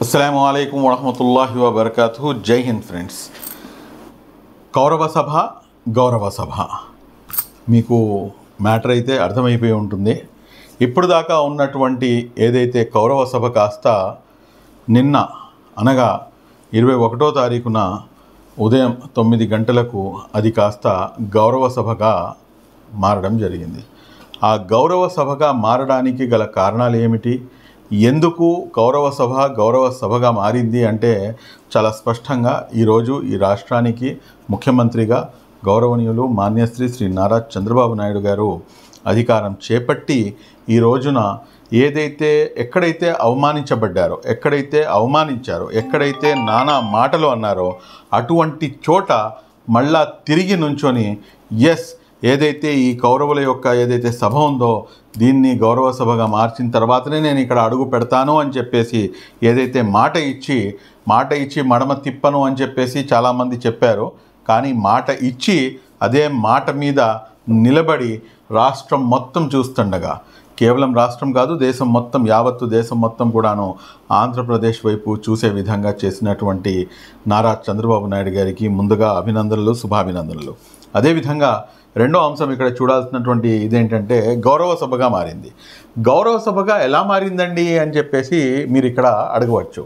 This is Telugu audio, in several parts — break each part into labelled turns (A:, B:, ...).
A: అస్సలాము అలైకుం వరహమతుల్లాహి వబర్కాతుహు. జై హింద్ ఫ్రెండ్స్. గౌరవ సభ మీకు మ్యాటర్ అయితే అర్థమైపోయి ఉంటుంది. ఇప్పుడు దాకా ఉన్నటువంటి ఏదైతే కౌరవ సభ కాస్త నిన్న అనగా 21వ తారీఖున ఉదయం 9 గంటలకు అది కాస్త గౌరవ సభగా మారడం జరిగింది. ఆ గౌరవ సభగా మారడానికి గల కారణాలు ఏమిటి, ఎందుకు గౌరవ సభగా మారింది అంటే చాలా స్పష్టంగా ఈరోజు ఈ రాష్ట్రానికి ముఖ్యమంత్రిగా గౌరవనీయులు మాన్యశ్రీ శ్రీ నారా చంద్రబాబు నాయుడు గారు అధికారం చేపట్టి ఈ రోజున ఎక్కడైతే అవమానించబడ్డారో, ఎక్కడైతే అవమానించారో, ఎక్కడైతే నానా మాటలు అన్నారో అటువంటి చోట మళ్ళా తిరిగి నుంచొని ఏదైతే ఈ కౌరవుల యొక్క ఏదైతే సభ ఉందో దీన్ని గౌరవ సభగా మార్చిన తర్వాతనే నేను ఇక్కడ అడుగు పెడతాను అని చెప్పేసి ఏదైతే మాట ఇచ్చి మడమ తిప్పను అని చెప్పేసి చాలామంది చెప్పారు. కానీ మాట ఇచ్చి అదే మాట మీద నిలబడి రాష్ట్రం మొత్తం చూస్తుండగా, కేవలం రాష్ట్రం కాదు దేశం మొత్తం, యావత్తు దేశం మొత్తం కూడాను ఆంధ్రప్రదేశ్ వైపు చూసే విధంగా చేసినటువంటి నారా చంద్రబాబు నాయుడు గారికి ముందుగా అభినందనలు, శుభాభినందనలు. అదేవిధంగా రెండో అంశం ఇక్కడ చూడాల్సినటువంటి ఇదేంటంటే గౌరవ సభగా మారింది. గౌరవ సభగా ఎలా మారిందండి అని చెప్పేసి మీరు ఇక్కడ అడగవచ్చు.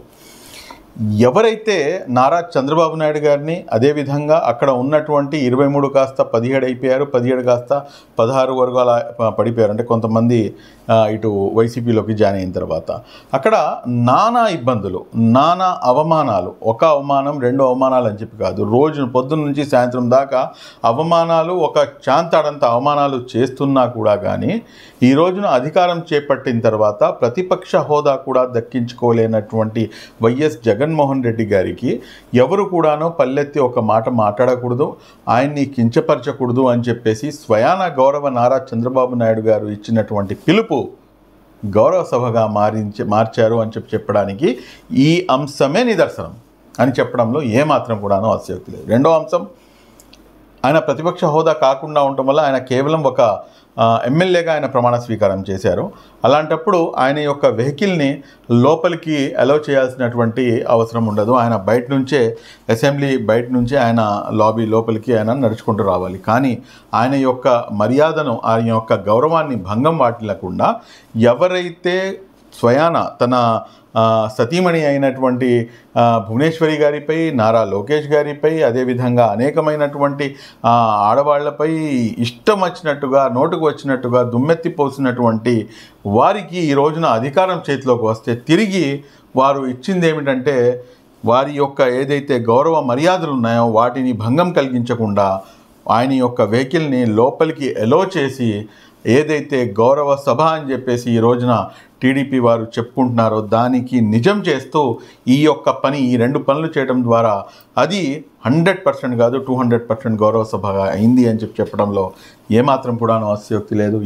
A: ఎవరైతే నారా చంద్రబాబు నాయుడు గారిని, అదేవిధంగా అక్కడ ఉన్నటువంటి 23 కాస్త 17 అయిపోయారు, 17 కాస్త 16 వరకు అలా పడిపోయారు. అంటే కొంతమంది ఇటు వైసీపీలోకి జాయిన్ అయిన తర్వాత అక్కడ నానా ఇబ్బందులు, నానా అవమానాలు, ఒక అవమానం రెండు అవమానాలు అని చెప్పి కాదు, రోజు పొద్దున్న నుంచి సాయంత్రం దాకా అవమానాలు, ఒక చాంతాడంత అవమానాలు చేస్తున్నా కూడా కానీ ఈ రోజున అధికారం చేపట్టిన తర్వాత ప్రతిపక్ష హోదా కూడా దక్కించుకోలేనటువంటి వైఎస్ జగన్మోహన్ రెడ్డి గారికి ఎవరు కూడానో పల్లెత్తి ఒక మాట మాట్లాడకూడదు, ఆయన్ని కించపరచకూడదు అని చెప్పేసి స్వయాన గౌరవ నారా చంద్రబాబు నాయుడు గారు ఇచ్చినటువంటి పిలుపు గౌరవ సభగా మార్చారు అని చెప్పడానికి ఈ అంశమే నిదర్శనం అని చెప్పడంలో ఏమాత్రం కూడానో అతిశయోక్తి లేదు. రెండో అంశం, ఆయన ప్రతిపక్ష హోదా కాకుండా ఉండటం వల్ల ఆయన కేవలం ఒక ఎమ్మెల్యేగా ఆయన ప్రమాణ స్వీకారం చేశారు. అలాంటప్పుడు ఆయన యొక్క వెహికల్ని లోపలికి అలౌ చేయాల్సినటువంటి అవసరం ఉండదు. ఆయన బయట నుంచే, అసెంబ్లీ బయట నుంచే ఆయన లాబీ లోపలికి ఆయన నడుచుకుంటూ రావాలి. కానీ ఆయన యొక్క మర్యాదను, ఆయన యొక్క గౌరవాన్ని భంగం వాటిల్లకుండా ఎవరైతే స్వయాన తన సతీమణి అయినటువంటి భువనేశ్వరి గారిపై, నారా లోకేష్ గారిపై, అదేవిధంగా అనేకమైనటువంటి ఆడవాళ్లపై ఇష్టం వచ్చినట్టుగా, నోటుకు వచ్చినట్టుగా దుమ్మెత్తిపోసినటువంటి వారికి ఈ రోజున అధికారం చేతిలోకి వస్తే తిరిగి వారు ఇచ్చింది ఏమిటంటే వారి యొక్క ఏదైతే గౌరవ మర్యాదలు ఉన్నాయో వాటిని భంగం కలిగించకుండా ఆయన యొక్క వెహికల్ని లోపలికి ఎలో చేసి ఏదైతే గౌరవ సభ అని చెప్పేసి ఈ రోజున టీడీపీ వారు చెప్పుకుంటున్నారో దానికి నిజం చేస్తూ ఈ రెండు పనులు చేయడం ద్వారా అది 100% కాదు 200% గౌరవ సభగా అయింది అని చెప్పడంలో ఏమాత్రం కూడా అతిశయోక్తి లేదు.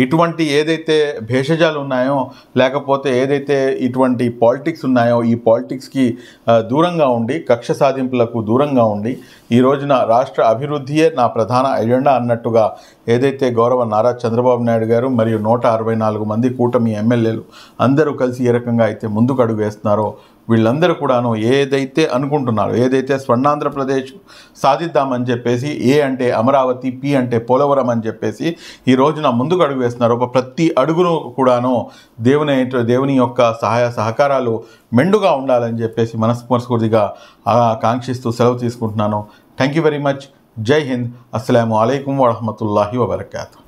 A: ఇటువంటి ఏదైతే భేషజాలు ఉన్నాయో, లేకపోతే ఏదైతే ఇటువంటి పాలిటిక్స్ ఉన్నాయో ఈ పాలిటిక్స్కి దూరంగా ఉండి, కక్ష సాధింపులకు దూరంగా ఉండి ఈ రోజున రాష్ట్ర అభివృద్ధియే నా ప్రధాన ఎజెండా అన్నట్టుగా ఏదైతే గౌరవ నారా చంద్రబాబు నాయుడు గారు మరియు 164 మంది కూటమి ఎమ్మెల్యేలు అందరూ కలిసి ఏ రకంగా అయితే ముందుకు అడుగు వేస్తున్నారో వీళ్ళందరూ కూడాను ఏదైతే అనుకుంటున్నారో, ఏదైతే స్వర్ణాంధ్రప్రదేశ్ సాధిద్దామని చెప్పేసి, ఏ అంటే అమరావతి, పి అంటే పోలవరం అని చెప్పేసి ఈ రోజున ముందుకు అడుగు వేస్తున్నారో ప్రతి అడుగును కూడాను దేవుని యొక్క సహాయ సహకారాలు మెండుగా ఉండాలని చెప్పేసి మనస్ఫూర్తిగా కాంక్షిస్తూ సెలవు తీసుకుంటున్నాను. Thank you very much. జై హింద్. అస్సలాము అలైకుం వరహమతుల్లాహి వబర్కాతుహు.